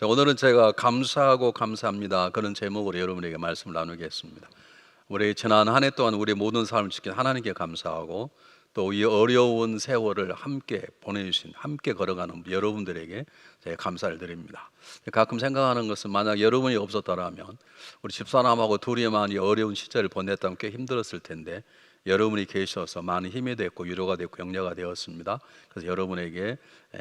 자, 오늘은 제가 감사하고 감사합니다 그런 제목으로 여러분에게 말씀을 나누겠습니다. 우리 지난 한 해 동안 우리 모든 삶을 지킨 하나님께 감사하고, 또 이 어려운 세월을 함께 보내주신, 함께 걸어가는 여러분들에게 제가 감사를 드립니다. 가끔 생각하는 것은, 만약 여러분이 없었더라면 우리 집사람하고 둘이만 이 어려운 시절을 보냈다면 꽤 힘들었을 텐데, 여러분이 계셔서 많은 힘이 됐고 위로가 됐고 격려가 되었습니다. 그래서 여러분에게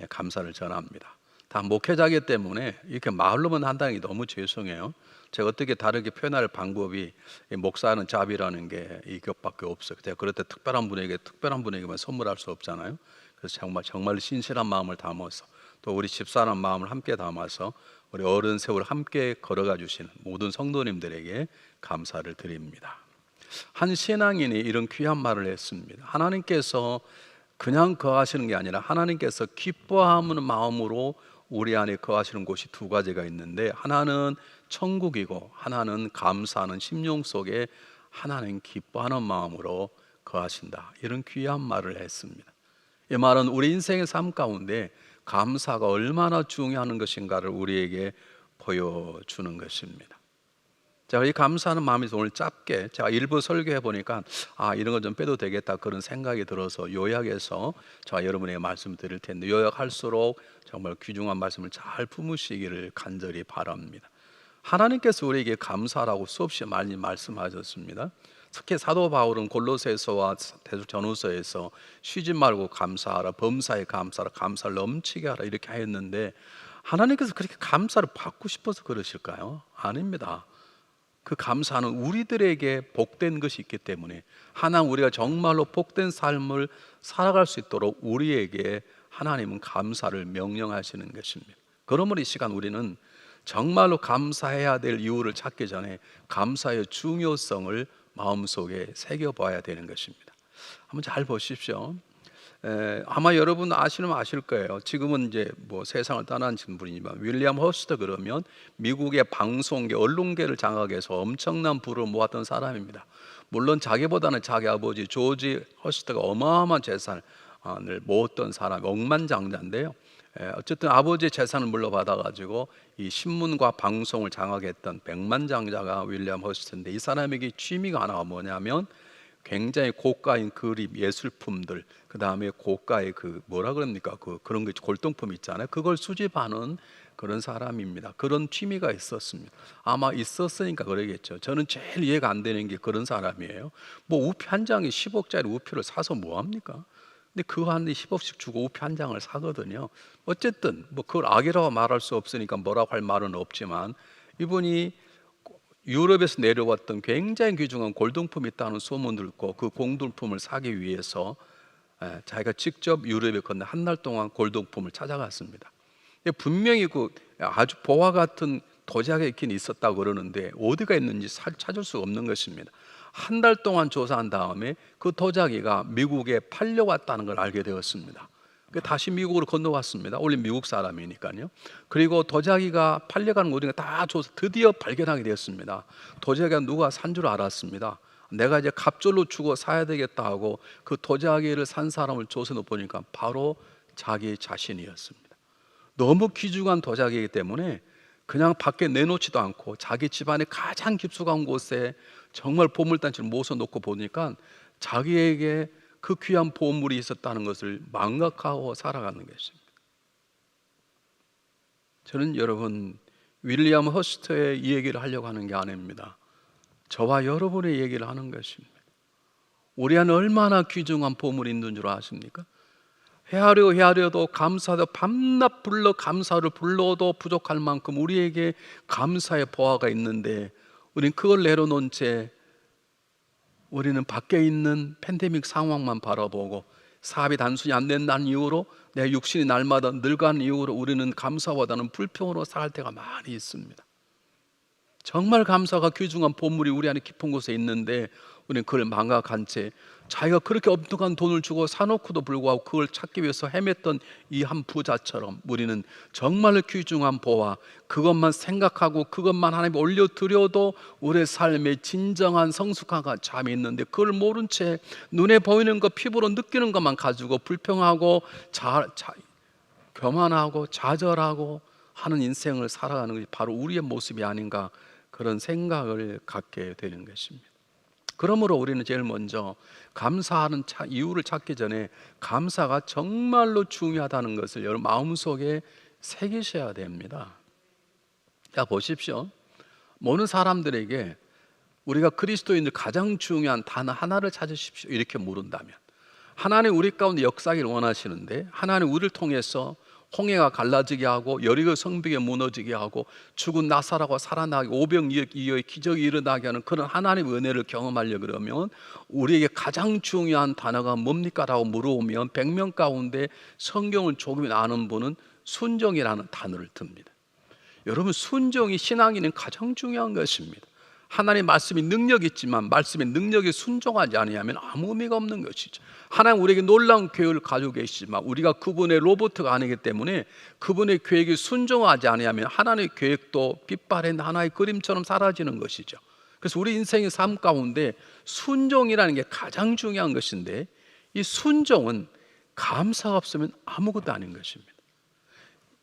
감사를 전합니다. 다 목회자이기 때문에 이렇게 말로만 한다는 게 너무 죄송해요. 제가 어떻게 다르게 표현할 방법이, 목사는 잡이라는 게 이것밖에 없어요. 제가 그럴 때 특별한 분에게만 선물할 수 없잖아요. 그래서 정말 신실한 마음을 담아서, 또 우리 집사람 마음을 함께 담아서 우리 어른 세월 함께 걸어가 주시는 모든 성도님들에게 감사를 드립니다. 한 신앙인이 이런 귀한 말을 했습니다. 하나님께서 그냥 거하시는 게 아니라 하나님께서 기뻐하는 마음으로 우리 안에 거하시는 곳이 두 가지가 있는데, 하나는 천국이고 하나는 감사하는 심령 속에 하나님 기뻐하는 마음으로 거하신다. 이런 귀한 말을 했습니다. 이 말은 우리 인생의 삶 가운데 감사가 얼마나 중요한 것인가를 우리에게 보여주는 것입니다. 제가 이 감사하는 마음이 오늘 짧게, 제가 일부 설교해 보니까 이런 거 좀 빼도 되겠다 그런 생각이 들어서 요약해서 제가 여러분에게 말씀 드릴 텐데, 요약할수록 정말 귀중한 말씀을 잘 품으시기를 간절히 바랍니다. 하나님께서 우리에게 감사라고 수없이 많이 말씀하셨습니다. 특히 사도 바울은 골로새서와 데살로니가전후서에서 쉬지 말고 감사하라, 범사에 감사하라, 감사를 넘치게 하라 이렇게 하였는데, 하나님께서 그렇게 감사를 받고 싶어서 그러실까요? 아닙니다. 그 감사는 우리들에게 복된 것이 있기 때문에, 하나님 우리가 정말로 복된 삶을 살아갈 수 있도록 우리에게 하나님은 감사를 명령하시는 것입니다. 그러므로 이 시간 우리는 정말로 감사해야 될 이유를 찾기 전에 감사의 중요성을 마음속에 새겨봐야 되는 것입니다. 한번 잘 보십시오. 아마 여러분 아시면 아실 거예요. 지금은 이제 세상을 떠난 분이지만, 윌리엄 허스트 그러면 미국의 방송계, 언론계를 장악해서 엄청난 부를 모았던 사람입니다. 물론 자기보다는 자기 아버지 조지 허스트가 어마어마한 재산을 모았던 사람, 억만장자인데요. 어쨌든 아버지의 재산을 물려받아 가지고 이 신문과 방송을 장악했던 백만장자가 윌리엄 허스트인데, 이 사람에게 취미가 하나가 뭐냐면 굉장히 고가인 그림, 예술품들, 그 다음에 고가의 그런 게 골동품 있잖아요. 그걸 수집하는 그런 사람입니다. 그런 취미가 있었습니다. 아마 있었으니까 그러겠죠. 저는 제일 이해가 안 되는 게 그런 사람이에요. 우표 한 장에 10억짜리 우표를 사서 뭐 합니까? 근데 그거 한 대 10억씩 주고 우표 한 장을 사거든요. 어쨌든 그걸 악이라고 말할 수 없으니까 뭐라고 할 말은 없지만, 이분이 유럽에서 내려왔던 굉장히 귀중한 골동품이 있다는 소문을 듣고 그 골동품을 사기 위해서 자기가 직접 유럽에 건너 한 달 동안 골동품을 찾아갔습니다. 분명히 그 아주 보화 같은 도자기가 있긴 있었다고 그러는데 어디가 있는지 찾을 수 없는 것입니다. 한 달 동안 조사한 다음에 그 도자기가 미국에 팔려왔다는 걸 알게 되었습니다. 다시 미국으로 건너왔습니다. 원래 미국 사람이니까요. 그리고 도자기가 팔려가는 거 우리가 다 줘서 드디어 발견하게 되었습니다. 도자기가 누가 산 줄 알았습니다. 내가 이제 갑절로 주고 사야 되겠다 하고 그 도자기를 산 사람을 조사해 보니까 바로 자기 자신이었습니다. 너무 귀중한 도자기이기 때문에 그냥 밖에 내놓지도 않고 자기 집안의 가장 깊숙한 곳에 정말 보물단지를 모셔놓고 보니까 자기에게 그 귀한 보물이 있었다는 것을 망각하고 살아가는 것입니다. 저는 여러분, 윌리엄 허스트의 이 얘기를 하려고 하는 게 아닙니다. 저와 여러분의 얘기를 하는 것입니다. 우리 안에 얼마나 귀중한 보물이 있는 줄 아십니까? 헤아려도 감사도 밤낮 불러 감사를 불러도 부족할 만큼 우리에게 감사의 보화가 있는데, 우리는 그걸 내려놓은 채 우리는 밖에 있는 팬데믹 상황만 바라보고, 사업이 단순히 안 된다는 이유로, 내 육신이 날마다 늙어가는 이유로 우리는 감사보다는 불평으로 살 때가 많이 있습니다. 정말 감사가 귀중한 보물이 우리 안에 깊은 곳에 있는데 우리는 그걸 망각한 채 자기가 그렇게 엄청난 돈을 주고 사놓고도 불구하고 그걸 찾기 위해서 헤맸던 이 한 부자처럼, 우리는 정말 귀중한 보화, 그것만 생각하고 그것만 하나님께 올려드려도 우리의 삶에 진정한 성숙함과 잠이 있는데, 그걸 모른 채 눈에 보이는 것, 피부로 느끼는 것만 가지고 불평하고 교만하고 좌절하고 하는 인생을 살아가는 것이 바로 우리의 모습이 아닌가, 그런 생각을 갖게 되는 것입니다. 그러므로 우리는 제일 먼저 감사하는 이유를 찾기 전에 감사가 정말로 중요하다는 것을 여러분 마음속에 새기셔야 됩니다. 자, 보십시오. 모든 사람들에게 우리가 그리스도인들 가장 중요한 단어 하나를 찾으십시오 이렇게 물은다면, 하나님 우리 가운데 역사하기를 원하시는데, 하나님 우리를 통해서 홍해가 갈라지게 하고 여리고 성벽에 무너지게 하고 죽은 나사로가 살아나게, 오병이어의 기적이 일어나게 하는 그런 하나님의 은혜를 경험하려고 그러면 우리에게 가장 중요한 단어가 뭡니까? 라고 물어보면 100명 가운데 성경을 조금이나 아는 분은 순종이라는 단어를 듭니다. 여러분, 순종이 신앙인은 가장 중요한 것입니다. 하나님의 말씀이 능력이 있지만 말씀의 능력에 순종하지 않으면 아무 의미가 없는 것이죠. 하나님 우리에게 놀라운 계획을 가지고 계시지만 우리가 그분의 로봇가 아니기 때문에 그분의 계획에 순종하지 않으면 하나님의 계획도 빛바랜 하나의 그림처럼 사라지는 것이죠. 그래서 우리 인생의 삶 가운데 순종이라는 게 가장 중요한 것인데, 이 순종은 감사가 없으면 아무것도 아닌 것입니다.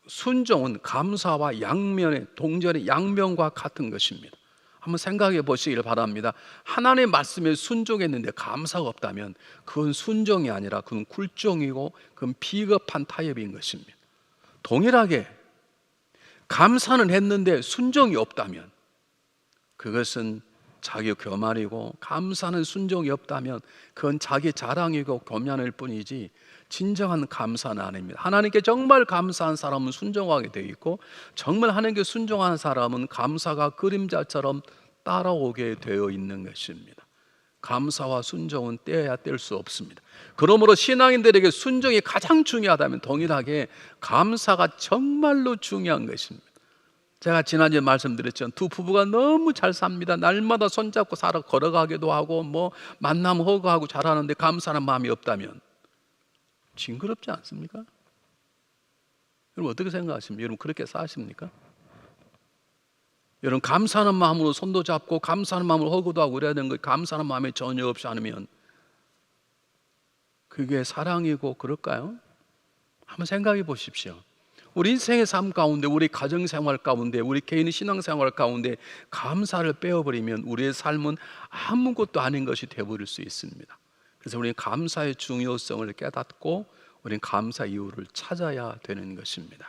순종은 감사와 양면의 동전의 양면과 같은 것입니다. 한번 생각해 보시기를 바랍니다. 하나님의 말씀에 순종했는데 감사가 없다면 그건 순종이 아니라 그건 굴종이고 그건 비겁한 타협인 것입니다. 동일하게 감사는 했는데 순종이 없다면 그것은 자기 교만이고, 감사는 순종이 없다면 그건 자기 자랑이고 교만일 뿐이지 진정한 감사는 아닙니다. 하나님께 정말 감사한 사람은 순종하게 되어 있고, 정말 하나님께 순종하는 사람은 감사가 그림자처럼 따라오게 되어 있는 것입니다. 감사와 순종은 떼어야 뗄 수 없습니다. 그러므로 신앙인들에게 순종이 가장 중요하다면 동일하게 감사가 정말로 중요한 것입니다. 제가 지난주에 말씀드렸죠. 두 부부가 너무 잘 삽니다. 날마다 손잡고 살아 걸어가기도 하고 만나면 허거하고 잘하는데 감사하는 마음이 없다면 징그럽지 않습니까? 여러분 어떻게 생각하십니까? 여러분 그렇게 사십니까? 여러분 감사하는 마음으로 손도 잡고 감사하는 마음으로 허거도 하고 그래야 되는 거, 감사하는 마음이 전혀 없이 않으면 그게 사랑이고 그럴까요? 한번 생각해 보십시오. 우리 인생의 삶 가운데, 우리 가정생활 가운데, 우리 개인의 신앙생활 가운데 감사를 빼어버리면 우리의 삶은 아무것도 아닌 것이 되어버릴 수 있습니다. 그래서 우리는 감사의 중요성을 깨닫고 우리는 감사 이유를 찾아야 되는 것입니다.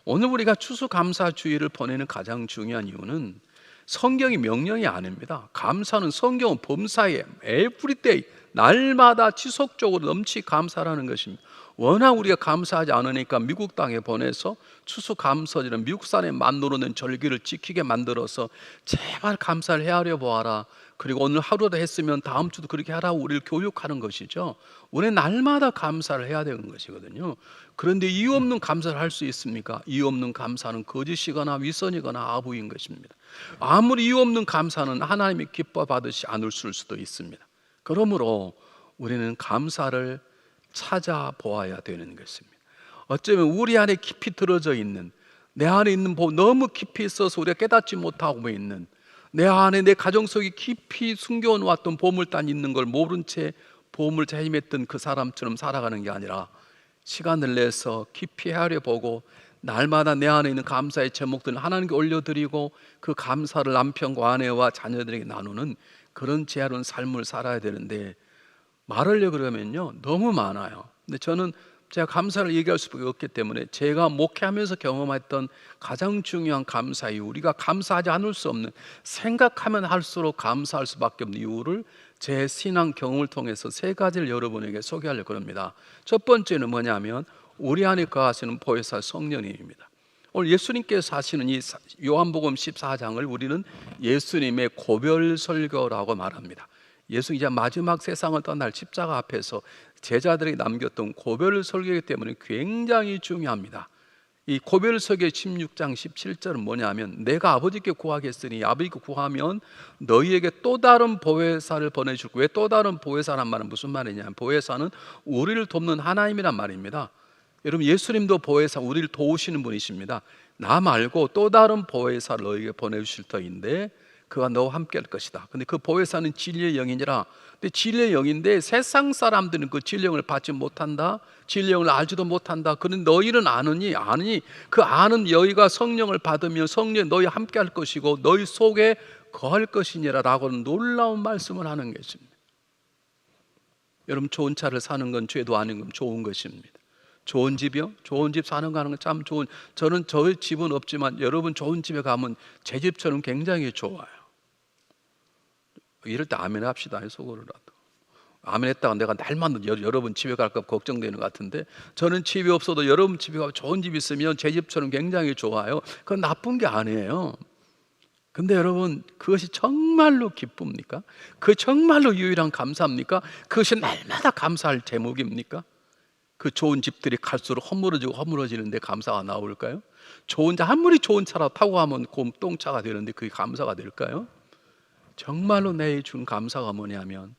오늘 우리가 추수감사주의를 보내는 가장 중요한 이유는 성경이 명령이 아닙니다. 감사는 성경은 범사에 everyday, 날마다 지속적으로 넘치 감사라는 것입니다. 워낙 우리가 감사하지 않으니까 미국 땅에 보내서 추수감사절은 미국산에 만들어낸 절기를 지키게 만들어서 제발 감사를 헤아려 보아라, 그리고 오늘 하루도 했으면 다음 주도 그렇게 하라고 우리를 교육하는 것이죠. 우리는 날마다 감사를 해야 되는 것이거든요. 그런데 이유 없는 감사를 할 수 있습니까? 이유 없는 감사는 거짓이거나 위선이거나 아부인 것입니다. 아무리 이유 없는 감사는 하나님이 기뻐 받으시 않을 수도 있습니다. 그러므로 우리는 감사를 찾아보아야 되는 것입니다. 어쩌면 우리 안에 깊이 들어져 있는, 내 안에 있는 복, 너무 깊이 있어서 우리가 깨닫지 못하고 있는, 내 안에 내 가정 속에 깊이 숨겨놓았던 보물단이 있는 걸 모른 채 보물을 헤맸던 그 사람처럼 살아가는 게 아니라 시간을 내서 깊이 헤아려보고 날마다 내 안에 있는 감사의 제목들을 하나님께 올려드리고 그 감사를 남편과 아내와 자녀들에게 나누는 그런 지혜로운 삶을 살아야 되는데, 말하려고 그러면요 너무 많아요. 근데 저는 제가 감사를 얘기할 수밖에 없기 때문에 제가 목회하면서 경험했던 가장 중요한 감사 이유, 우리가 감사하지 않을 수 없는, 생각하면 할수록 감사할 수밖에 없는 이유를 제 신앙 경험을 통해서 세 가지를 여러분에게 소개하려고 합니다. 첫 번째는 뭐냐면 우리 안에 거하시는 보혜사 성령님입니다. 오늘 예수님께서 하시는 이 요한복음 14장을 우리는 예수님의 고별 설교라고 말합니다. 예수 이제 마지막 세상을 떠날 십자가 앞에서 제자들에게 남겼던 고별 설교이기 때문에 굉장히 중요합니다. 이 고별 설교 16장 17절은 뭐냐면, 내가 아버지께 구하겠으니 아버지께 구하면 너희에게 또 다른 보혜사를 보내줄 거예요. 왜 또 다른 보혜사란 말은 무슨 말이냐, 보혜사는 우리를 돕는 하나님이란 말입니다. 여러분 예수님도 보혜사, 우리를 도우시는 분이십니다. 나 말고 또 다른 보혜사를 너희에게 보내주실 터인데 그가 너와 함께 할 것이다. 근데 그 보혜사는 진리의 영이니라. 근데 진리의 영인데 세상 사람들은 그 진리의 영을 받지 못한다. 진리의 영을 알지도 못한다. 그런데 너희는 아느니 그 아는 너희가 성령을 받으면 성령이 너희 함께 할 것이고 너희 속에 거할 것이니라 라고 놀라운 말씀을 하는 것입니다. 여러분, 좋은 차를 사는 건 죄도 아닌 건 좋은 것입니다. 좋은 집이요? 좋은 집 사는 거 하는 건 참 좋은. 저는 저희 집은 없지만 여러분 좋은 집에 가면 제 집처럼 굉장히 좋아요. 이럴 때 아멘 합시다. 속으로라도 아멘 했다가 내가 날만 여러분 집에 갈까 걱정되는 것 같은데, 저는 집이 없어도 여러분 집에 가면 좋은 집 있으면 제 집처럼 굉장히 좋아요. 그건 나쁜 게 아니에요. 근데 여러분, 그것이 정말로 기쁩니까? 그 정말로 유일한 감사입니까? 그것이 날마다 감사할 제목입니까? 그 좋은 집들이 갈수록 허물어지고 허물어지는데 감사가 나올까요? 좋은 차, 아무리 좋은 차라도 타고 가면 곰똥차가 되는데 그게 감사가 될까요? 정말로 내 준 감사가 뭐냐면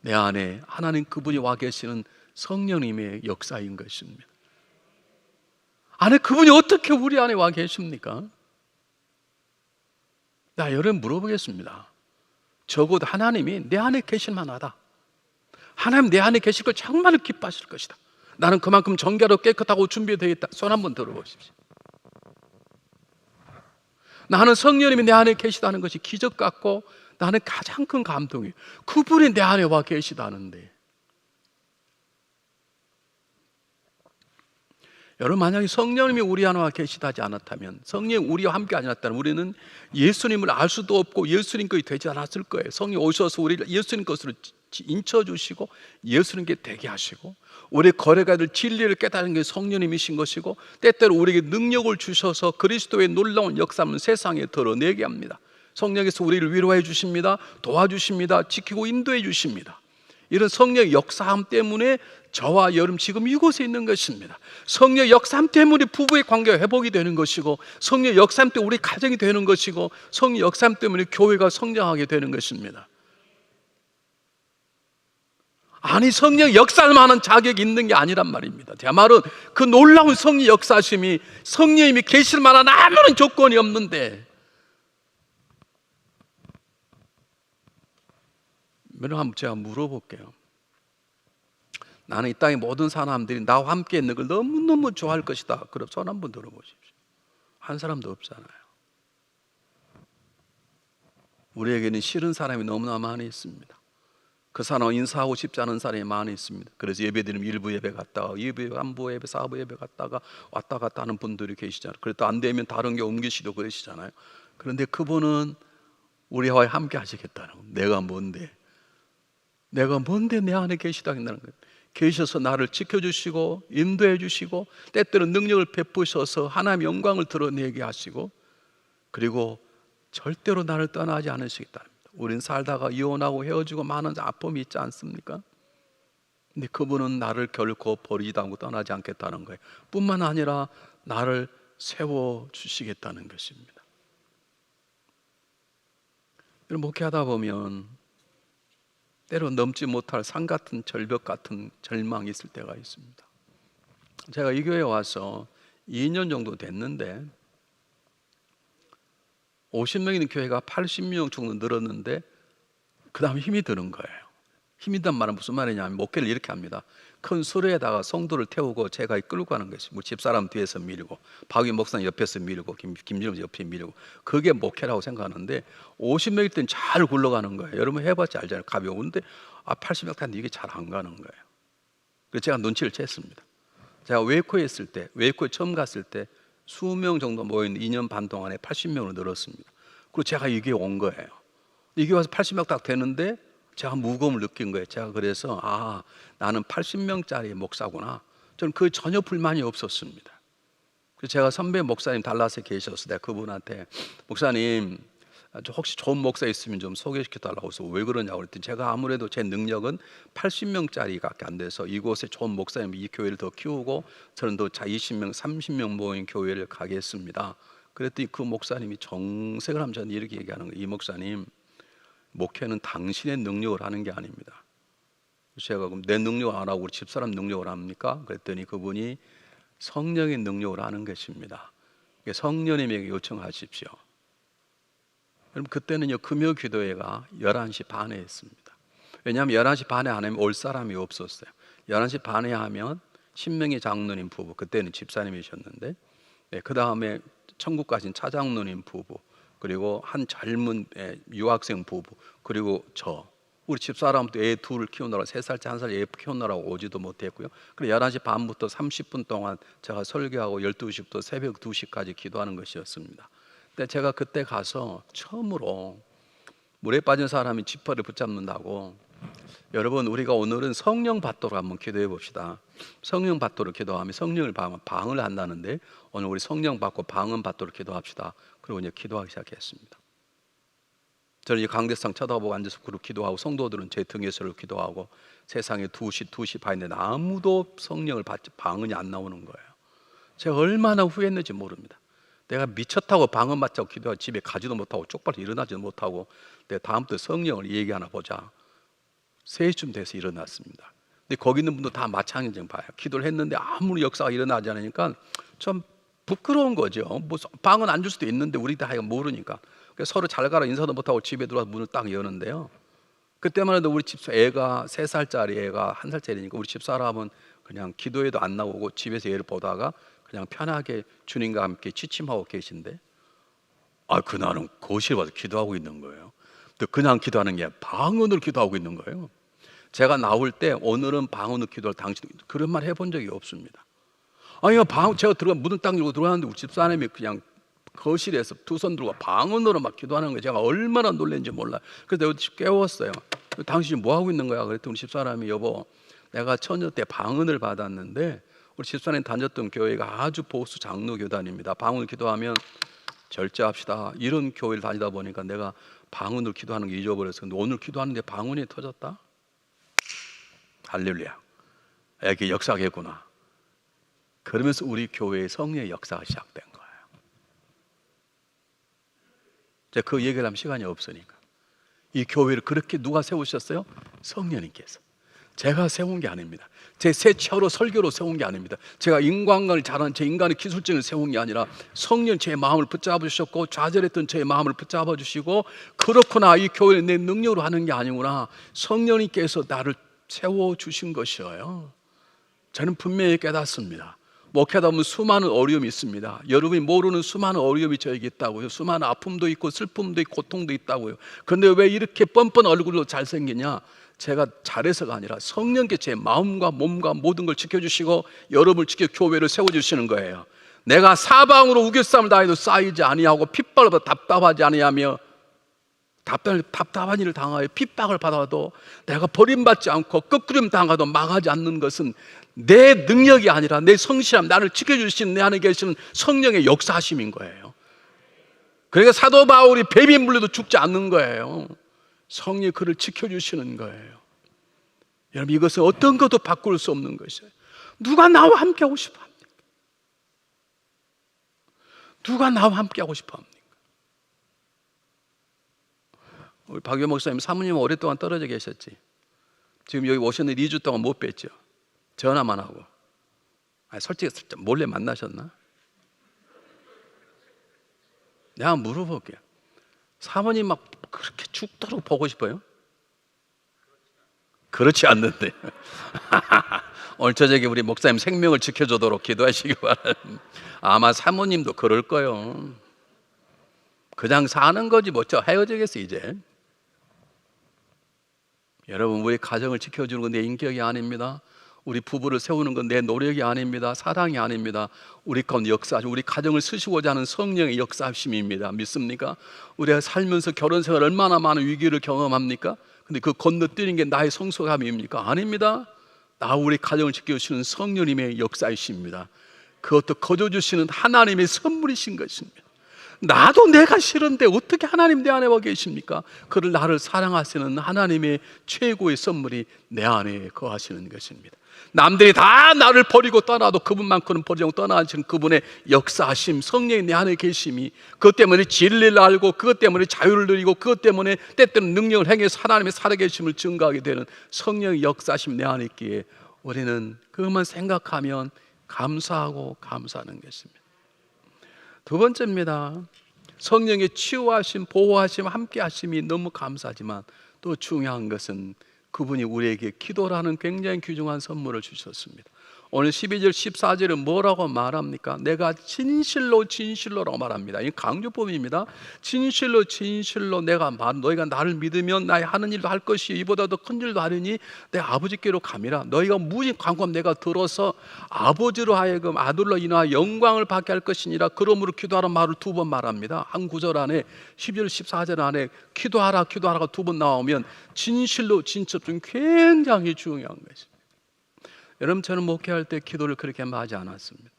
내 안에 하나님 그분이 와 계시는 성령님의 역사인 것입니다. 안에 그분이 어떻게 우리 안에 와 계십니까? 나 여러분 물어보겠습니다. 적어도 하나님이 내 안에 계실 만하다. 하나님 내 안에 계실 걸 정말로 기뻐하실 것이다. 나는 그만큼 정결하고 깨끗하고 준비되어 있다. 손 한번 들어보십시오. 나는 성령님이 내 안에 계시다는 것이 기적 같고 나는 가장 큰 감동이에요. 그분이 내 안에 와 계시다는데. 여러분, 만약에 성령님이 우리 안에 와 계시다지 않았다면, 성령이 우리와 함께 아니었다면 우리는 예수님을 알 수도 없고 예수님 것이 되지 않았을 거예요. 성령이 오셔서 우리를 예수님 것으로 인쳐주시고 예수님께 되게 하시고 우리 거래가 될 진리를 깨달은 게 성령님이신 것이고, 때때로 우리에게 능력을 주셔서 그리스도의 놀라운 역사를 세상에 드러내게 합니다. 성령께서 우리를 위로해 주십니다. 도와주십니다. 지키고 인도해 주십니다. 이런 성령의 역사함 때문에 저와 여러분 지금 이곳에 있는 것입니다. 성령의 역사함 때문에 부부의 관계가 회복이 되는 것이고, 성령의 역사함 때문에 우리 가정이 되는 것이고, 성령의 역사함 때문에 교회가 성장하게 되는 것입니다. 아니, 성령 역사할 만한 자격이 있는 게 아니란 말입니다. 제 말은 그 놀라운 성령 역사심이 성령님이 계실 만한 아무런 조건이 없는데, 여러분 한번 제가 물어볼게요. 나는 이 땅의 모든 사람들이 나와 함께 있는 걸 너무너무 좋아할 것이다. 그럼 손 한번 들어보십시오. 한 사람도 없잖아요. 우리에게는 싫은 사람이 너무나 많이 있습니다. 그 사람은 인사하고 싶지 않은 사람이 많이 있습니다. 그래서 예배드리면 일부 예배 갔다가 2부 예배, 3부 예배, 4부 예배 갔다가 왔다 갔다 하는 분들이 계시잖아요. 그래도 안 되면 다른 게 옮기시도 그러시잖아요. 그런데 그분은 우리와 함께 하시겠다는 거예요. 내가 뭔데 내 안에 계시다 한다는 거예요. 계셔서 나를 지켜주시고 인도해 주시고 때때로 능력을 베푸셔서 하나님의 영광을 드러내게 하시고, 그리고 절대로 나를 떠나지 않으시겠다. 우린 살다가 이혼하고 헤어지고 많은 아픔이 있지 않습니까? 근데 그분은 나를 결코 버리지도 않고 떠나지 않겠다는 거예요. 뿐만 아니라 나를 세워주시겠다는 것입니다. 목회하다 보면 때로 넘지 못할 산 같은 절벽 같은 절망이 있을 때가 있습니다. 제가 이 교회에 와서 2년 정도 됐는데 50명 있는 교회가 80명 정도 늘었는데 그 다음에 힘이 드는 거예요. 힘이 든다는 말은 무슨 말이냐면, 목회를 이렇게 합니다. 큰 수레에다가 성도를 태우고 제가 끌고 가는 것이, 뭐 집사람 뒤에서 밀고 박위 목사님 옆에서 밀고 김진호 옆에 밀고, 그게 목회라고 생각하는데 50명 때는 잘 굴러가는 거예요. 여러분 해봤지 알잖아요. 가벼운데 80명 타는데 이게 잘 안 가는 거예요. 그래서 제가 눈치를 챘습니다. 제가 웨이코에 있을 때, 웨이코에 처음 갔을 때 수명 정도 모인 2년 반 동안에 80명으로 늘었습니다. 그리고 제가 이게 온 거예요. 이게 와서 80명 딱 되는데 제가 무거움을 느낀 거예요. 제가 그래서 나는 80명짜리 목사구나. 저는 그 전혀 불만이 없었습니다. 그래서 제가 선배 목사님 달라스에 계셔서 내가 그분한테, 목사님 혹시 좋은 목사 있으면 좀 소개시켜 달라고 해서 왜 그러냐고 그랬더니, 제가 아무래도 제 능력은 80명짜리밖에 안 돼서 이곳에 좋은 목사님 이 교회를 더 키우고 저는 더 20명 30명 모인 교회를 가겠습니다. 그랬더니 그 목사님이 정색을 하면 저는 이렇게 얘기하는 거예요. 이 목사님, 목회는 당신의 능력을 하는 게 아닙니다. 제가 그럼 내 능력을 안 하고 우리 집사람 능력을 합니까? 그랬더니 그분이 성령의 능력을 하는 것입니다. 성령님에게 요청하십시오. 여러분 그때는요 금요 기도회가 11시 반에 했습니다. 왜냐하면 11시 반에 안 하면 올 사람이 없었어요. 11시 반에 하면 신명희 장로님 부부, 그때는 집사님이셨는데, 그 다음에 천국 가신 차장로님 부부, 그리고 한 젊은 유학생 부부, 그리고 우리 집사람도 애 둘을 키우느라 3살째 1살 애 키우느라고 오지도 못했고요. 그래서 11시 반부터 30분 동안 제가 설교하고 12시부터 새벽 2시까지 기도하는 것이었습니다. 근데 제가 그때 가서 처음으로 물에 빠진 사람이 지퍼를 붙잡는다고, 여러분 우리가 오늘은 성령 받도록 한번 기도해 봅시다. 성령 받도록 기도하면 성령을 방을 한다는데, 오늘 우리 성령 받고 방언 받도록 기도합시다. 그리고 이제 기도하기 시작했습니다. 저는 이 강대상 쳐다보고 앉아서 그룹 기도하고, 성도들은 제 등에서 기도하고, 세상에 2시 반인데 아무도 성령을 받지 방언이 안 나오는 거예요. 제가 얼마나 후회했는지 모릅니다. 내가 미쳤다고 방언 받자고 기도하고 집에 가지도 못하고 쪽팔려 일어나지도 못하고, 내가 다음부터 성령을 얘기하나 보자. 3시쯤 돼서 일어났습니다. 근데 거기 있는 분도 다 마찬가지인 봐요. 기도를 했는데 아무리 역사가 일어나지 않으니까 좀 부끄러운 거죠. 뭐 방언 안 줄 수도 있는데 우리 다 모르니까. 그래서 서로 잘 가라 인사도 못하고 집에 들어와서 문을 딱 여는데요, 그때만 해도 우리 집 애가 3살짜리 애가 1살짜리니까 우리 집사람은 그냥 기도에도 안 나오고 집에서 애를 보다가 그냥 편하게 주님과 함께 취침하고 계신데, 그날은 거실에 와서 기도하고 있는 거예요. 또 그냥 기도하는 게 방언으로 기도하고 있는 거예요. 제가 나올 때 오늘은 방언으로 기도할 당신, 그런 말 해본 적이 없습니다. 제가 문을 딱 열고 들어갔는데 우리 집사람이 그냥 거실에서 두 손 들고 방언으로 막 기도하는 거예요. 제가 얼마나 놀랐는지 몰라요. 그래서 내가 깨웠어요. 당신이 뭐 하고 있는 거야? 그랬더니 우리 집사람이, 여보, 내가 처녀 때 방언을 받았는데, 우리 집사람이 다녔던 교회가 아주 보수 장로 교단입니다. 방언을 기도하면 절제합시다, 이런 교회를 다니다 보니까 내가 방언으로 기도하는 게 잊어버렸어. 근데 오늘 기도하는데 방언이 터졌다? 할렐루야, 이게 역사겠구나. 그러면서 우리 교회의 성령의 역사가 시작된 거예요. 제가 그 얘기를 하면 시간이 없으니까, 이 교회를 그렇게 누가 세우셨어요? 성령님께서. 제가 세운 게 아닙니다. 제 세차로 설교로 세운 게 아닙니다. 제가 인간관을 잘하는 제 인간의 기술적을 세운 게 아니라 성령 제 마음을 붙잡아 주셨고, 좌절했던 제 마음을 붙잡아 주시고, 그렇구나, 이 교회는 내 능력으로 하는 게 아니구나, 성령님께서 나를 세워주신 것이에요. 저는 분명히 깨닫습니다. 목회하다 보면 수많은 어려움이 있습니다. 여러분이 모르는 수많은 어려움이 저에게 있다고요. 수많은 아픔도 있고 슬픔도 있고 고통도 있다고요. 그런데 왜 이렇게 뻔뻔 얼굴로 잘생기냐? 제가 잘해서가 아니라 성령께 제 마음과 몸과 모든 걸 지켜주시고 여러분을 지켜 교회를 세워주시는 거예요. 내가 사방으로 우겨쌈을 당해도 쌓이지 아니하고 핍박을 답답하지 아니하며, 답답한 일을 당하여 핍박을 받아도 내가 버림받지 않고 끄끄림 당하도 망하지 않는 것은 내 능력이 아니라 내 성실함, 나를 지켜주시는 내 안에 계시는 성령의 역사하심인 거예요. 그러니까 사도 바울이 뱀이 물려도 죽지 않는 거예요. 성령이 그를 지켜주시는 거예요. 여러분, 이것은 어떤 것도 바꿀 수 없는 것이에요. 누가 나와 함께 하고 싶어 합니까? 누가 나와 함께 하고 싶어 합니까? 우리 박유 목사님 사모님 오랫동안 떨어져 계셨지. 지금 여기 오셨는데 2주 동안 못 뵀죠. 전화만 하고. 솔직히 몰래 만나셨나? 내가 물어볼게요. 사모님 막 그렇게 죽도록 보고 싶어요? 그렇지 않는데. 오늘 저녁에 우리 목사님 생명을 지켜주도록 기도하시기 바랍니다. 아마 사모님도 그럴 거예요. 그냥 사는 거지 뭐 헤어지겠어 이제. 여러분, 우리 가정을 지켜주는 건 내 인격이 아닙니다. 우리 부부를 세우는 건 내 노력이 아닙니다. 사랑이 아닙니다. 우리 가운데 역사하시고 우리 가정을 쓰시고자 하는 성령의 역사하심입니다. 믿습니까? 우리가 살면서 결혼생활 얼마나 많은 위기를 경험합니까? 근데 그 건너뛰는 게 나의 성소감입니까? 아닙니다. 우리 가정을 지켜주시는 성령님의 역사이십니다. 그것도 거저주시는 하나님의 선물이신 것입니다. 나도 내가 싫은데 어떻게 하나님 내 안에 와 계십니까? 그를 나를 사랑하시는 하나님의 최고의 선물이 내 안에 거하시는 것입니다. 남들이 다 나를 버리고 떠나도 그분만큼은 버리지 않고 떠나시는 그분의 역사하심, 성령이 내 안에 계심이, 그것 때문에 진리를 알고 그것 때문에 자유를 누리고 그것 때문에 때때는 능력을 행해서 하나님의 살아계심을 증거하게 되는 성령의 역사하심 내 안에 있기에 우리는 그것만 생각하면 감사하고 감사하는 것입니다. 두 번째입니다. 성령의 치유하심, 보호하심, 함께하심이 너무 감사하지만 또 중요한 것은 그분이 우리에게 기도라는 굉장히 귀중한 선물을 주셨습니다. 오늘 12절 14절은 뭐라고 말합니까? 내가 진실로 진실로라고 말합니다. 이 강조법입니다. 진실로 진실로 너희가 나를 믿으면 나의 하는 일도 할 것이 이보다 더 큰 일도 하리니 내 아버지께로 감이라. 너희가 무진 간구하면 내가 들어서 아버지로 하여금 아들로 인하여 영광을 받게 할 것이니라. 그러므로 기도하라 말을 2번 말합니다. 한 구절 안에 12절 14절 안에 기도하라 기도하라가 2번 나오면 진실로 진짜 좀 굉장히 중요한 것입니다. 여러분, 저는 목회할 때 기도를 그렇게 하지 않았습니다.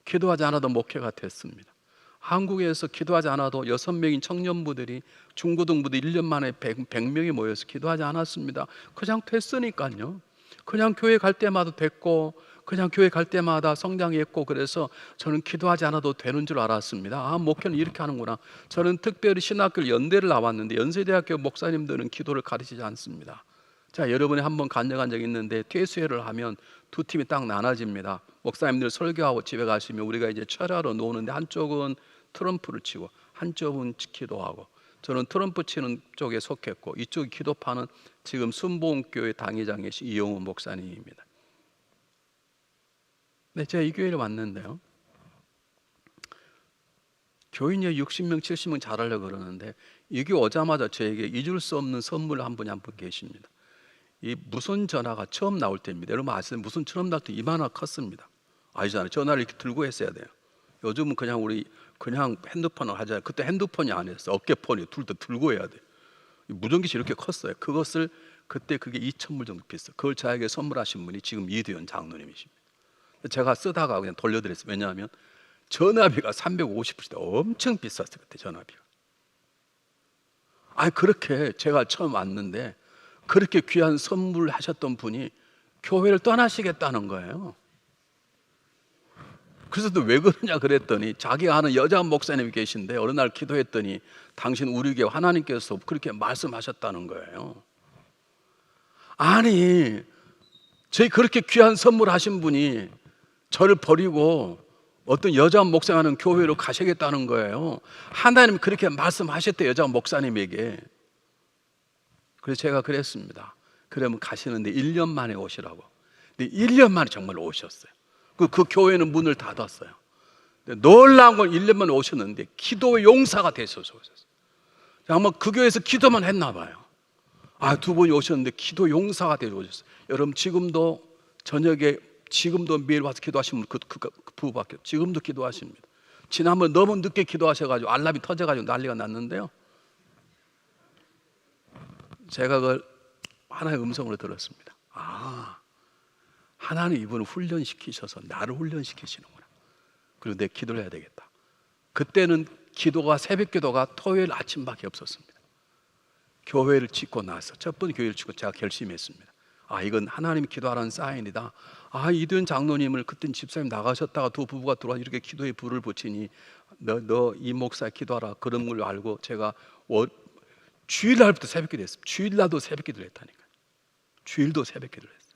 기도하지 않아도 목회가 됐습니다. 한국에서 기도하지 않아도 6명인 청년부들이 중고등부들 1년 만에 100명이 모여서 기도하지 않았습니다. 그냥 됐으니까요. 그냥 교회 갈 때마다 됐고 그냥 교회 갈 때마다 성장했고, 그래서 저는 기도하지 않아도 되는 줄 알았습니다. 아, 목회는 이렇게 하는구나. 저는 특별히 신학교 연대를 나왔는데 연세대학교 목사님들은 기도를 가르치지 않습니다. 자, 여러분이 한번 간증한 적이 있는데 퇴수회를 하면 2팀이 딱 나눠집니다. 목사님들 설교하고 집에 가시면 우리가 이제 철야로 노는데 한쪽은 트럼프를 치고 한쪽은 기도하고, 저는 트럼프 치는 쪽에 속했고 이쪽 기도파는 지금 순복음교회 당회장이신 이용훈 목사님입니다. 네, 제가 이 교회를 왔는데요, 교인이 60명 70명 잘하려고 그러는데 이 교회 오자마자 저에게 잊을 수 없는 선물 한 분이 계십니다. 이 무선 전화가 처음 나올 때입니다. 여러분 아시죠? 무선 처음 나올 때 이만한 컸습니다. 아시잖아요. 전화를 이렇게 들고 했어야 돼요. 요즘은 그냥 우리 그냥 핸드폰을 하잖아요. 그때 핸드폰이 아니었어요. 어깨폰이 둘 다 들고 해야 돼요. 무전기시 이렇게 컸어요. 그것을 그때 그게 2,000불 정도 비쌌어요. 그걸 저에게 선물하신 분이 지금 이두현 장로님이십니다. 제가 쓰다가 그냥 돌려드렸어요. 왜냐하면 전화비가 350불이다. 엄청 비쌌어요. 그때 전화비가. 아니, 그렇게 제가 처음 왔는데 그렇게 귀한 선물을 하셨던 분이 교회를 떠나시겠다는 거예요. 그래서 또 왜 그러냐 그랬더니 자기가 아는 여자 목사님이 계신데 어느 날 기도했더니 당신 우리 교회 하나님께서 그렇게 말씀하셨다는 거예요. 아니, 저희 그렇게 귀한 선물 하신 분이 저를 버리고 어떤 여자 목사하는 교회로 가시겠다는 거예요. 하나님 그렇게 말씀하셨대요, 여자 목사님에게. 그래서 제가 그랬습니다. 그러면 가시는데 1년 만에 오시라고. 근데 1년 만에 정말 오셨어요. 그 교회는 문을 닫았어요. 놀라운 건 1년 만에 오셨는데 기도의 용사가 되셔서 오셨어요. 아마 그 교회에서 기도만 했나 봐요. 아, 2분이 오셨는데 기도 용사가 되셔서 오셨어요. 여러분, 지금도 저녁에 지금도 매일 와서 기도하시는 그 부부밖에 지금도 기도하십니다. 지난번 너무 늦게 기도하셔가지고 알람이 터져가지고 난리가 났는데요, 제가 그걸 하나의 음성으로 들었습니다. 아, 하나님 이분을 훈련시키셔서 나를 훈련시키시는구나. 그리고 내 기도를 해야 되겠다. 그때는 기도가, 새벽 기도가 토요일 아침밖에 없었습니다. 교회를 짓고 나서, 첫 번째 교회를 짓고 제가 결심했습니다. 아, 이건 하나님이 기도하라는 사인이다. 아, 이두현 장로님을 그때 집사님 나가셨다가 2 부부가 들어와 이렇게 기도에 불을 붙이니 너 이 목사 기도하라 그런 걸 알고 제가 주일날부터 새벽 기도 했습니다. 주일날도 새벽 기도를 했다니까요. 주일도 새벽 기도를 했어요.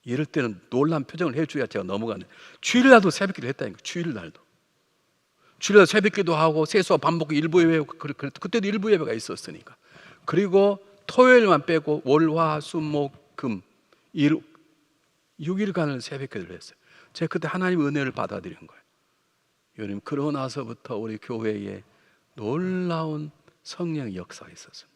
이럴 때는 놀란 표정을 해줘야 제가 넘어가는. 주일날도 새벽 기도를 했다니까요. 주일날도 새벽 기도하고 세수와 밥 먹고 일부 예배, 그때도 일부 예배가 있었으니까. 그리고 토요일만 빼고 월, 화, 수, 목, 금 6일간을 새벽 기도를 했어요. 제가 그때 하나님의 은혜를 받아들인 거예요. 여러분, 그러고 나서부터 우리 교회에 놀라운 성령의 역사가 있었습니다.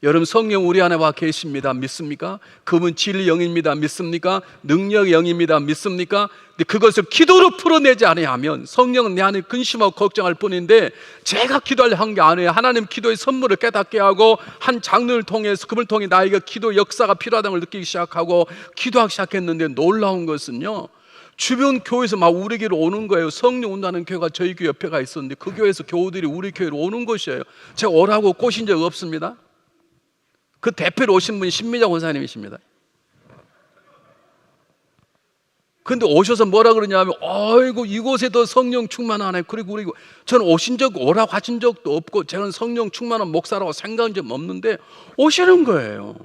여러분, 성령 우리 안에 와 계십니다. 믿습니까? 그분 진리 영입니다. 믿습니까? 능력 영입니다. 믿습니까? 근데 그것을 기도로 풀어내지 아니하면 성령은 내 안에 근심하고 걱정할 뿐인데, 제가 기도하려 한 게 아니에요. 하나님 기도의 선물을 깨닫게 하고 한 장로를 통해서 그분을 통해 나에게 기도 역사가 필요하다는 걸 느끼기 시작하고 기도하기 시작했는데, 놀라운 것은요, 주변 교회에서 막 우리 교회로 오는 거예요. 성령 운동하는 교회가 저희 교회 옆에가 있었는데 그 교회에서 교우들이 우리 교회로 오는 것이에요. 제가 오라고 꼬신 적 없습니다. 그 대표로 오신 분이 신미자 권사님이십니다. 근데 오셔서 뭐라 그러냐면, 아이고 이곳에도 성령 충만하네. 그리고 우리 저는 오라고 하신 적도 없고 저는 성령 충만한 목사라고 생각한 적 없는데 오시는 거예요.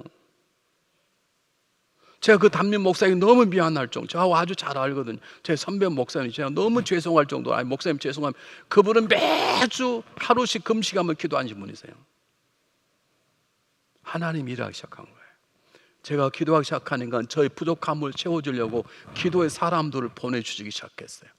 제가 그 담임 목사님 너무 미안할 정도, 저하고 아주 잘 알거든요. 제 선배 목사님, 제가 너무 죄송할 정도, 아니 목사님 죄송합니다. 그분은 매주 하루씩 금식하면 기도하신 분이세요. 하나님이 일하기 시작한 거예요. 제가 기도하기 시작하니까 저의 부족함을 채워주려고 기도의 사람들을 보내주시기 시작했어요.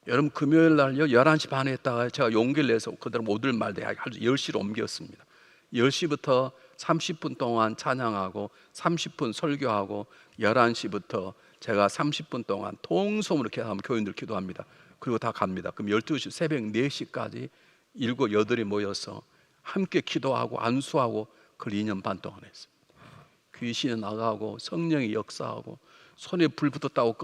여러분, 금요일 날요 11시 반에 했다가 제가 용기를 내서 그대로 못 올 말대 10시로 옮겼습니다. 10시부터 30분 동안 찬양하고 30분 설교하고 11시부터 제가 30분 동안 통성으로 이렇게 하면 교인들 기도합니다. 그리고 다 갑니다. 그럼 12시 새벽 4시까지 7, 8이 모여서 함께 기도하고 안수하고 그걸 2년 반 동안 했습니다. 귀신이 나가고 성령이 역사하고 손에 불 붙었다고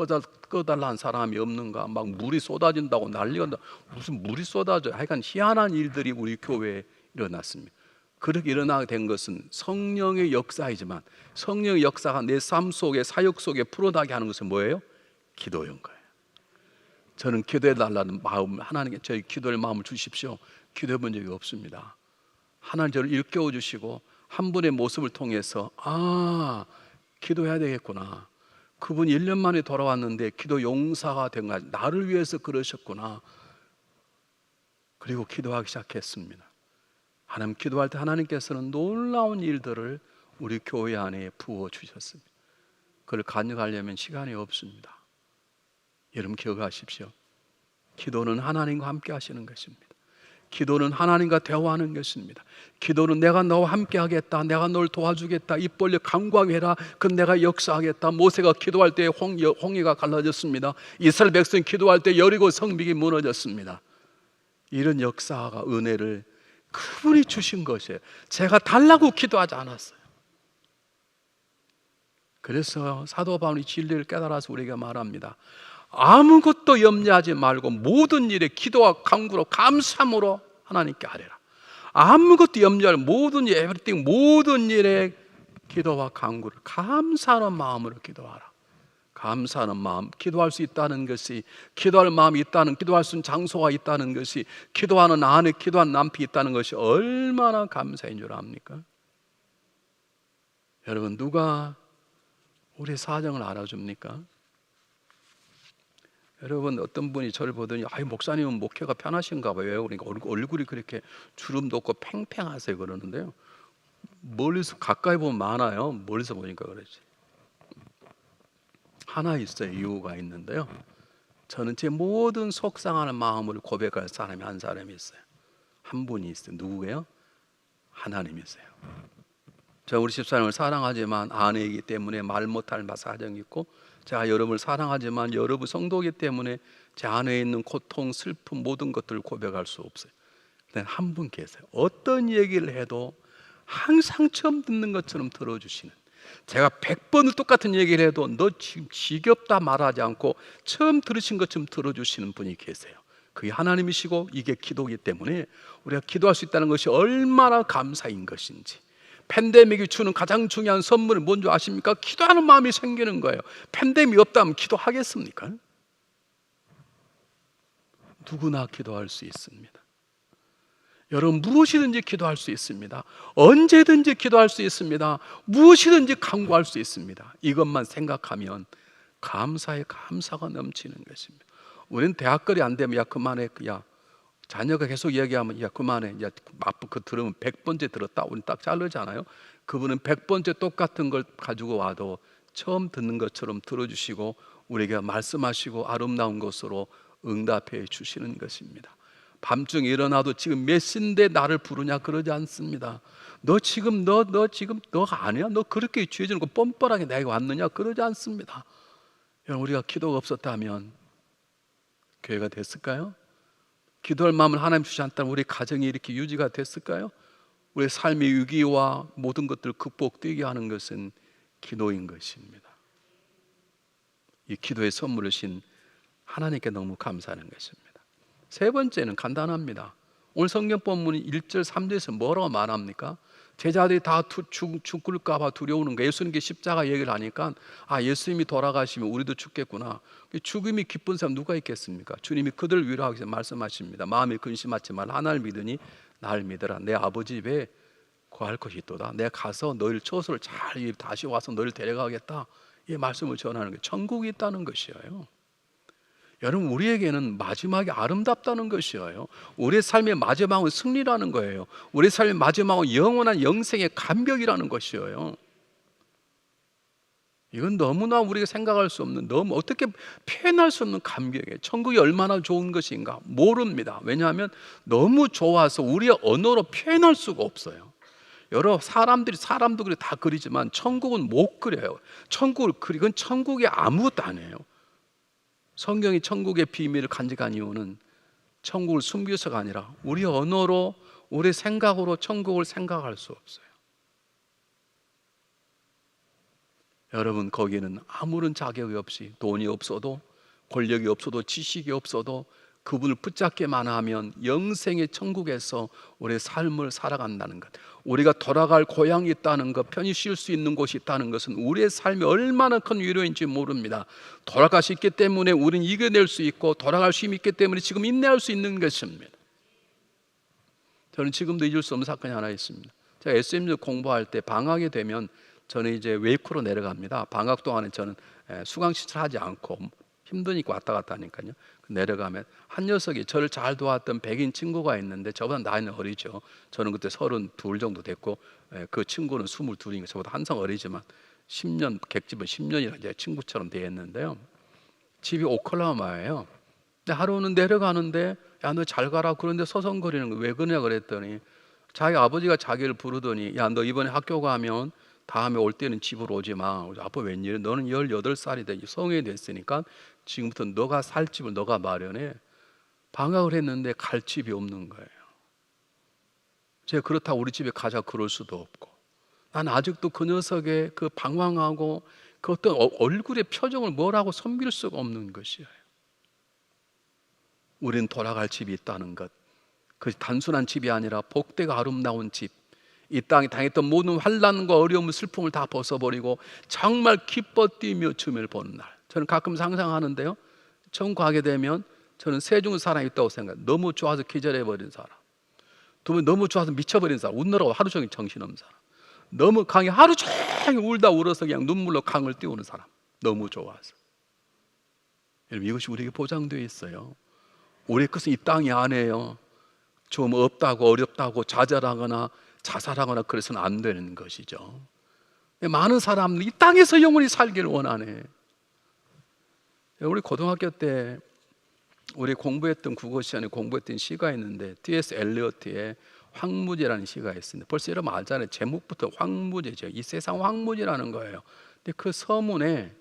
꺼달라는 사람이 없는가, 막 물이 쏟아진다고 난리가 나. 무슨 물이 쏟아져. 하여간 희한한 일들이 우리 교회에 일어났습니다. 그렇게 일어나게 된 것은 성령의 역사이지만 성령의 역사가 내 삶 속에, 사역 속에 풀어나게 하는 것은 뭐예요? 기도인 거예요. 저는 기도해 달라는 마음, 하나님께 저희 기도할 마음을 주십시오. 기도해 본 적이 없습니다. 하나님 저를 일깨워 주시고 한 분의 모습을 통해서 기도해야 되겠구나. 그분이 1년 만에 돌아왔는데 기도 용사가 된 거야. 나를 위해서 그러셨구나. 그리고 기도하기 시작했습니다. 하나님, 기도할 때 하나님께서는 놀라운 일들을 우리 교회 안에 부어주셨습니다. 그걸 간직하려면 시간이 없습니다. 여러분 기억하십시오. 기도는 하나님과 함께 하시는 것입니다. 기도는 하나님과 대화하는 것입니다. 기도는 내가 너와 함께 하겠다, 내가 널 도와주겠다, 입 벌려 간구하게 해라, 그럼 내가 역사하겠다. 모세가 기도할 때 홍해가 갈라졌습니다. 이스라엘 백성이 기도할 때 여리고 성벽이 무너졌습니다. 이런 역사가 은혜를 그분이 주신 것이에요. 제가 달라고 기도하지 않았어요. 그래서 사도 바울이 진리를 깨달아서 우리에게 말합니다. 아무것도 염려하지 말고 모든 일에 기도와 간구로 감사함으로 하나님께 아뢰라. 아무것도 염려할 모든 일, everything, 모든 일에 기도와 간구를 감사하는 마음으로 기도하라. 감사하는 마음, 기도할 수 있다는 것이, 기도할 마음이 있다는, 기도할 수 있는 장소가 있다는 것이, 기도하는 아내, 기도하는 남편이 있다는 것이 얼마나 감사인 줄 압니까? 여러분, 누가 우리 사정을 알아줍니까? 여러분, 어떤 분이 저를 보더니 목사님은 목회가 편하신가 봐요. 그러니까 얼굴이 그렇게 주름 돋고 팽팽하세요 그러는데요, 멀리서 가까이 보면 많아요. 멀리서 보니까 그렇지. 하나 있어요. 이유가 있는데요, 저는 제 모든 속상하는 마음을 고백할 사람이 한 사람이 있어요. 한 분이 있어요. 누구예요? 하나님이세요. 제가 우리 집사람을 사랑하지만 아내이기 때문에 말 못할 사정이 있고, 제가 여러분을 사랑하지만 여러분 성도이기 때문에 제 안에 있는 고통, 슬픔, 모든 것들을 고백할 수 없어요. 근데 한 분 계세요. 어떤 얘기를 해도 항상 처음 듣는 것처럼 들어주시는, 제가 100번을 똑같은 얘기를 해도 너 지금 지겹다 말하지 않고 처음 들으신 것처럼 들어주시는 분이 계세요. 그게 하나님이시고 이게 기도이기 때문에 우리가 기도할 수 있다는 것이 얼마나 감사인 것인지. 팬데믹이 주는 가장 중요한 선물은 뭔지 아십니까? 기도하는 마음이 생기는 거예요. 팬데믹이 없다면 기도하겠습니까? 누구나 기도할 수 있습니다. 여러분, 무엇이든지 기도할 수 있습니다. 언제든지 기도할 수 있습니다. 무엇이든지 간구할 수 있습니다. 이것만 생각하면 감사에 감사가 넘치는 것입니다. 우리는 대학거리 안 되면 그만해, 자녀가 계속 얘기하면 그만해, 그 들으면 100번째 들었다, 우리는 딱 자르잖아요. 그분은 100번째 똑같은 걸 가지고 와도 처음 듣는 것처럼 들어주시고 우리에게 말씀하시고 아름다운 것으로 응답해 주시는 것입니다. 밤중에 일어나도 지금 몇 시인데 나를 부르냐 그러지 않습니다. 너 지금 너가 아니야? 너 그렇게 죄지는 거 뻔뻔하게 내가 왔느냐 그러지 않습니다. 여러분, 우리가 기도가 없었다면 교회가 됐을까요? 기도할 마음을 하나님 주지 않다면 우리 가정이 이렇게 유지가 됐을까요? 우리 삶의 위기와 모든 것들을 극복되게 하는 것은 기도인 것입니다. 이 기도의 선물을 신 하나님께 너무 감사하는 것입니다. 세 번째는 간단합니다. 오늘 성경 본문이 1절 3절에서 뭐라고 말합니까? 제자들이 다 죽을까 봐 두려우는 거예요. 예수님께 십자가 얘기를 하니까 예수님이 돌아가시면 우리도 죽겠구나. 죽음이 기쁜 사람 누가 있겠습니까? 주님이 그들을 위로하기 위해서 말씀하십니다. 마음에 근심하지 말라. 하나를 믿으니 나를 믿어라. 내 아버지 집에 거할 것이 있도다. 내가 가서 너희를 처소를 잘 다시 와서 너희를 데려가겠다. 이 말씀을 전하는 게 천국이 있다는 것이에요. 여러분, 우리에게는 마지막이 아름답다는 것이에요. 우리의 삶의 마지막은 승리라는 거예요. 우리의 삶의 마지막은 영원한 영생의 감격이라는 것이에요. 이건 너무나 우리가 생각할 수 없는, 너무 어떻게 표현할 수 없는 감격이에요. 천국이 얼마나 좋은 것인가 모릅니다. 왜냐하면 너무 좋아서 우리의 언어로 표현할 수가 없어요. 여러 사람도 그래 다 그리지만 천국은 못 그려요. 천국을 그리건 천국이 아무것도 아니에요. 성경이 천국의 비밀을 간직한 이유는 천국을 숨겨서가 아니라 우리 언어로, 우리 생각으로 천국을 생각할 수 없어요. 여러분, 거기는 아무런 자격이 없이, 돈이 없어도, 권력이 없어도, 지식이 없어도 그분을 붙잡기만 하면 영생의 천국에서 우리의 삶을 살아간다는 것, 우리가 돌아갈 고향이 있다는 것, 편히 쉴 수 있는 곳이 있다는 것은 우리의 삶이 얼마나 큰 위로인지 모릅니다. 돌아갈 수 있기 때문에 우리는 이겨낼 수 있고, 돌아갈 수 있기 때문에 지금 인내할 수 있는 것입니다. 저는 지금도 잊을 수 없는 사건이 하나 있습니다. 제가 SMU 공부할 때 방학이 되면 저는 이제 웨이크로 내려갑니다. 방학 동안에 저는 수강시설 하지 않고 힘드니까 왔다 갔다 하니까요. 내려가면 한 녀석이 저를 잘 도왔던 백인 친구가 있는데 저보다 나이는 어리죠. 저는 그때 32 정도 됐고 그 친구는 22이니까 저보다 한 살 어리지만 10년, 객집은 10년이나 이제 친구처럼 되었는데요. 집이 오클라호마예요. 근데 하루는 내려가는데 야, 너 잘 가라 그런데 서성거리는 거 왜 그러냐 그랬더니 자기 아버지가 자기를 부르더니 야, 너 이번에 학교 가면 다음에 올 때는 집으로 오지 마. 아빠 웬일이야? 너는 18살이 돼. 성인이 됐으니까 지금부터 너가 살 집을 너가 마련해. 방학을 했는데 갈 집이 없는 거예요. 제가 그렇다고 우리 집에 가자 그럴 수도 없고, 난 아직도 그 녀석의 그 방황하고 그 어떤 얼굴의 표정을 뭐라고 섬길 수가 없는 것이에요. 우리는 돌아갈 집이 있다는 것, 그 단순한 집이 아니라 복되고 아름다운 집, 이 땅에 당했던 모든 환난과 어려움, 슬픔을 다 벗어버리고 정말 기뻐 뛰며 주님을 보는 날. 저는 가끔 상상하는데요, 천국 가게 되면 저는 세 중의 사람이 있다고 생각해요. 너무 좋아서 기절해버린 사람, 두 번 너무 좋아서 미쳐버린 사람, 웃느라고 하루 종일 정신없는 사람, 너무 강에 하루 종일 울어서 그냥 눈물로 강을 띄우는 사람, 너무 좋아서. 여러분, 이것이 우리에게 보장되어 있어요. 우리의 것은 이 땅이 아니에요. 좀 없다고 어렵다고 좌절하거나 자살하거나 그래서는 안 되는 것이죠. 많은 사람들이 이 땅에서 영원히 살기를 원하네. 우리 고등학교 때 우리 공부했던 국어 시간에 공부했던 시가 있는데 T.S. 엘리어트의 황무지라는 시가 있습니다. 벌써 이러면 알잖아요. 제목부터 황무지죠. 이 세상 황무지라는 거예요. 근데 그 서문에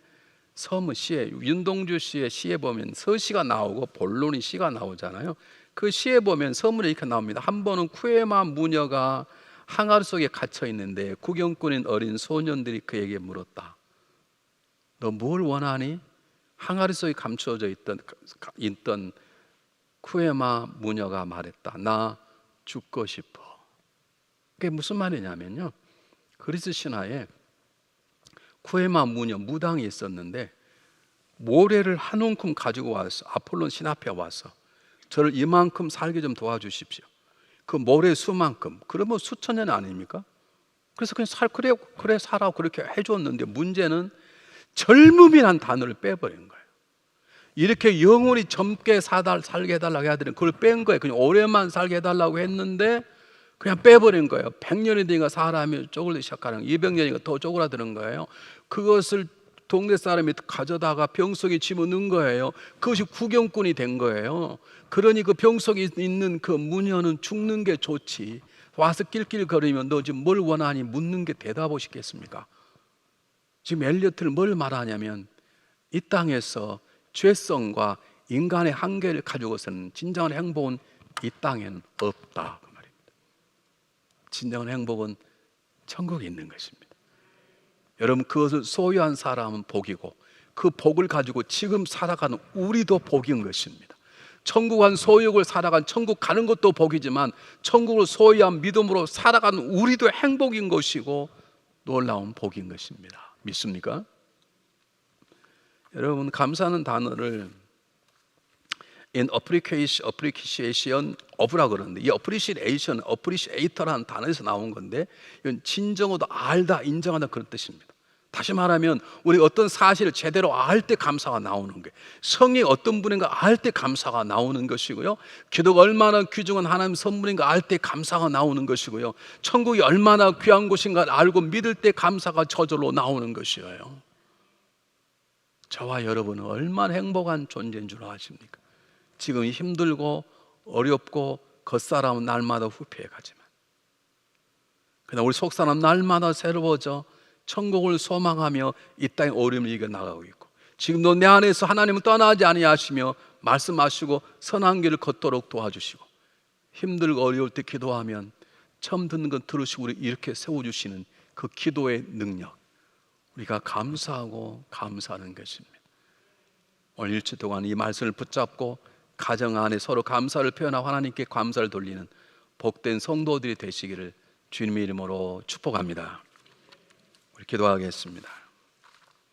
서문 시에, 윤동주 씨의 시에 보면 서시가 나오고 본론이 시가 나오잖아요. 그 시에 보면 서문에 이렇게 나옵니다. 한 번은 쿠에마 무녀가 항아리 속에 갇혀 있는데 구경꾼인 어린 소년들이 그에게 물었다. 너 뭘 원하니? 항아리 속에 감추어져 있던 쿠에마 무녀가 말했다. 나 죽고 싶어. 그게 무슨 말이냐면요, 그리스 신화에 쿠에마 무녀, 무당이 있었는데 모래를 한 움큼 가지고 와서 아폴론 신 앞에 와서 저를 이만큼 살게 좀 도와주십시오. 그 모래 수만큼, 그러면 수천 년 아닙니까? 그래서 그냥 그래 살아 그렇게 해줬는데 문제는 젊음이란 단어를 빼버린 거예요. 이렇게 영원히 젊게 살게 해달라고 해야 되는 그걸 뺀 거예요. 그냥 오래만 살게 해달라고 했는데 그냥 빼버린 거예요. 100년이 되니까 사람이 쪼그리기 시작하는 거예요. 200년이니까 더 쪼그라드는 거예요. 그것을 동네 사람이 가져다가 병 속에 집어넣은 거예요. 그것이 구경꾼이 된 거예요. 그러니 그 병 속에 있는 그 무녀는 죽는 게 좋지, 와서 낄낄거리면 너 지금 뭘 원하니 묻는 게 대답하시겠습니까? 지금 엘리어트는 뭘 말하냐면 이 땅에서 죄성과 인간의 한계를 가지고서는 진정한 행복은 이 땅에는 없다, 그 말입니다. 진정한 행복은 천국에 있는 것입니다. 여러분, 그것을 소유한 사람은 복이고 그 복을 가지고 지금 살아가는 우리도 복인 것입니다. 천국한 소유를 살아간, 천국 가는 것도 복이지만 천국을 소유한 믿음으로 살아가는 우리도 행복인 것이고 놀라운 복인 것입니다. 믿습니까? 여러분, 감사하는 단어를 in appreciation of라 그러는데, 이 appreciation, appreciator라는 단어에서 나온 건데, 이건 진정으로 알다, 인정하다 그런 뜻입니다. 다시 말하면 우리 어떤 사실을 제대로 알 때 감사가 나오는 거예요. 성이 어떤 분인가 알 때 감사가 나오는 것이고요, 기도가 얼마나 귀중한 하나님 선물인가 알 때 감사가 나오는 것이고요, 천국이 얼마나 귀한 곳인가 알고 믿을 때 감사가 저절로 나오는 것이에요. 저와 여러분은 얼마나 행복한 존재인 줄 아십니까? 지금 힘들고 어렵고 겉사람은 날마다 후퇴해가지만, 그러나 우리 속사람 날마다 새로워져 천국을 소망하며 이 땅의 어려움을 이겨나가고 있고, 지금도 내 안에서 하나님은 떠나지 아니하시며 말씀하시고 선한 길을 걷도록 도와주시고, 힘들고 어려울 때 기도하면 처음 듣는 건 들으시고 우리 이렇게 세워주시는 그 기도의 능력, 우리가 감사하고 감사하는 것입니다. 오늘 일주 동안 이 말씀을 붙잡고 가정 안에 서로 감사를 표현하고 하나님께 감사를 돌리는 복된 성도들이 되시기를 주님의 이름으로 축복합니다. 우리 기도하겠습니다.